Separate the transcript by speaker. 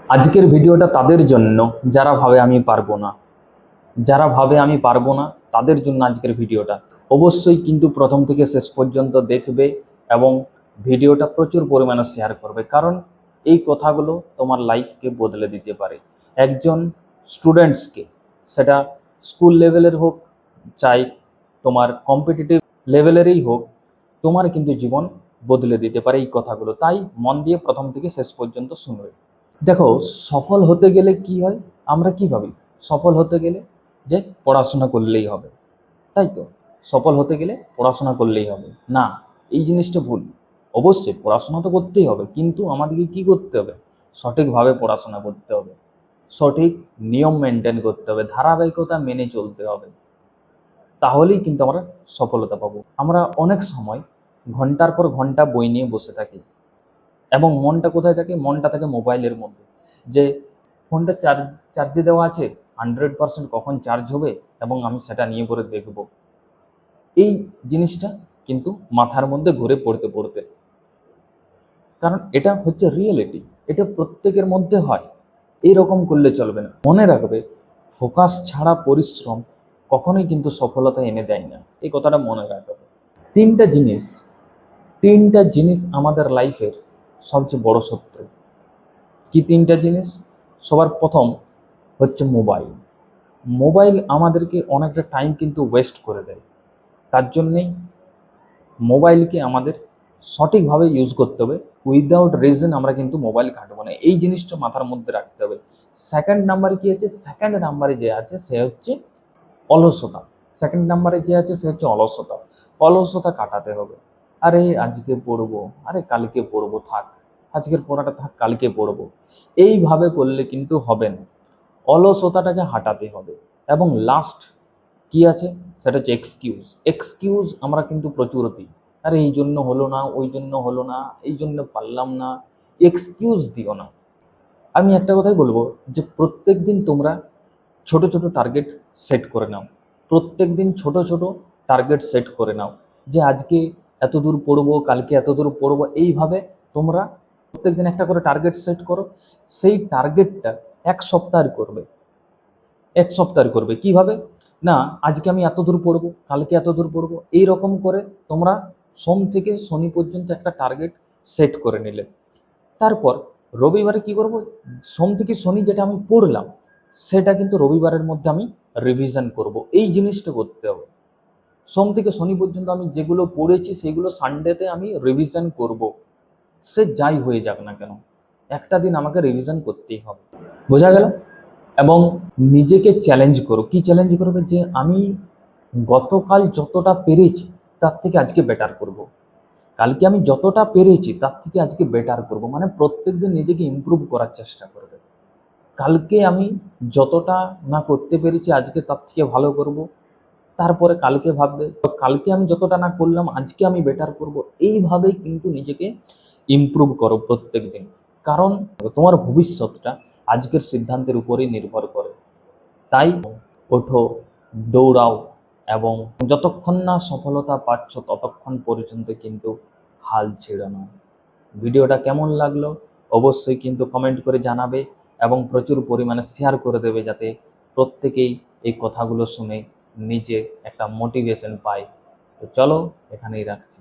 Speaker 1: আজকের ভিডিওটা তাদের জন্য যারা ভাবে আমি পারবো না তাদের জন্য আজকের ভিডিওটা। অবশ্যই কিন্তু প্রথম থেকে শেষ পর্যন্ত দেখবে এবং ভিডিওটা প্রচুর পরিমাণে শেয়ার করবে, কারণ এই কথাগুলো তোমার লাইফকে বদলে দিতে পারে। একজন স্টুডেন্টসকে, সেটা স্কুল লেভেলের হোক চাই তোমার কম্পিটিটিভ লেভেলেরই হোক, তোমার কিন্তু জীবন বদলে দিতে পারে এই কথাগুলো। তাই মন দিয়ে প্রথম থেকে শেষ পর্যন্ত শুনবে। দেখো, সফল হতে গেলে কি হয়, আমরা কি ভাবি সফল হতে গেলে যে পড়াশোনা করলেই হবে, তাই তো? সফল হতে গেলে পড়াশোনা করলেই হবে না, এই জিনিসটা ভুল। অবশ্যই পড়াশোনা তো করতেই হবে, কিন্তু আমাদেরকে কি করতে হবে? সঠিকভাবে পড়াশোনা করতে হবে, সঠিক নিয়ম মেনটেন করতে হবে, ধারাবাহিকতা মেনে চলতে হবে, তাহলেই কিন্তু আমরা সফলতা পাবো। আমরা অনেক সময় ঘন্টার পর ঘন্টা বই নিয়ে বসে থাকি এবং মনটা কোথায় থাকে? মনটা থাকে মোবাইলের মধ্যে, যে ফোনটা চার্জে দেওয়া আছে, 100% কখন চার্জ হবে এবং আমি সেটা নিয়ে পরে দেখব। এই জিনিসটা কিন্তু মাথার মধ্যে ঘুরে পড়তে, কারণ এটা হচ্ছে রিয়েলিটি, এটা প্রত্যেকের মধ্যে হয়। এইরকম করলে চলবে না। মনে রাখবে, ফোকাস ছাড়া পরিশ্রম কখনোই কিন্তু সফলতা এনে দেয় না, এই কথাটা মনে রাখবে। তিনটা জিনিস আমাদের লাইফের সবচেয়ে বড় শত্রু। কি তিনটা জিনিস? সবার প্রথম হচ্ছে মোবাইল। মোবাইল আমাদেরকে অনেকটা টাইম কিন্তু ওয়েস্ট করে দেয়। তার জন্যেই মোবাইলকে আমাদের সঠিকভাবে ইউজ করতে হবে। উইদাউট রিজন আমরা কিন্তু মোবাইল ঘাঁটবো না, এই জিনিসটা মাথার মধ্যে রাখতে হবে। সেকেন্ড নাম্বারে কি আছে? সেকেন্ড নাম্বারে যে আছে সে হচ্ছে অলসতা। অলসতা কাটাতে হবে। আরে আজকে পড়বো, আরে কালকে পড়বো, থাক আজকের পড়াটা থাক, কালকে পড়বো, এইভাবে করলে কিন্তু হবে না। অলসতাটাকে হাঁটাতে হবে। এবং লাস্ট কি আছে? সেটা হচ্ছে এক্সকিউজ আমরা কিন্তু প্রচুর দিই। আরে এই জন্য হলো না, ওই জন্য হলো না, এই জন্য পারলাম না। এক্সকিউজ দিও না। আমি একটা কথাই বলবো, যে প্রত্যেক দিন তোমরা ছোট ছোট টার্গেট সেট করে নাও। প্রত্যেক দিন ছোট ছোট টার্গেট সেট করে নাও, যে আজকে এত দূর পড়বো, কালকে এত দূর পড়বো। এইভাবে তোমরা প্রত্যেক দিন একটা করে টার্গেট সেট করো। সেই টার্গেটটা এক সপ্তাহের করবে কিভাবে? না, আজকে আমি এত দূর পড়বো, কালকে এত দূর পড়বো, এইরকম করে তোমরা সোম থেকে শনি পর্যন্ত একটা টার্গেট সেট করে নিলে। তারপর রবিবারে কি করব? সোম থেকে শনি যেটা আমি পড়লাম সেটা কিন্তু রবিবারের মধ্যে আমি রিভিশন করব। এই জিনিসটা করতে হবে। সোম থেকে শনি পর্যন্ত আমি যেগুলো পড়েছি সেগুলো সানডেতে আমি রিভিশন করব। সে যাই হয়ে যাক না কেন, একটা দিন আমাকে রিভিশন করতেই হবে। বোঝা গেল? এবং নিজেকে চ্যালেঞ্জ করো। কি চ্যালেঞ্জ করবে? যে আমি গতকাল যতটা পেরেছি তার থেকে আজকে বেটার করব। কালকে আমি যতটা পেরেছি তার থেকে আজকে বেটার করব। মানে প্রত্যেকদিন নিজেকে ইমপ্রুভ করার চেষ্টা করবে। কালকে আমি যতটা না করতে পেরেছি আজকে তার থেকে ভালো করব। তারপরে কালকে ভাববে কালকে আমি যতটা না করলাম আজকে আমি বেটার করব। এইভাবেই কিন্তু নিজেকে ইমপ্রুভ করো প্রত্যেক দিন, কারণ তোমার ভবিষ্যৎটা আজকের সিদ্ধান্তের উপরেই নির্ভর করে। তাই ওঠো, দৌড়াও এবং যতক্ষণ না সফলতা পাচ্ছ ততক্ষণ পর্যন্ত কিন্তু হাল ছেড়ো না। ভিডিওটা কেমন লাগলো অবশ্যই কিন্তু কমেন্ট করে জানাবে এবং প্রচুর পরিমাণে শেয়ার করে দেবে, যাতে প্রত্যেকেই এই কথাগুলো শুনে নিজে একটা মোটিভেশন পায়। তো চলো, এখানেই রাখছি।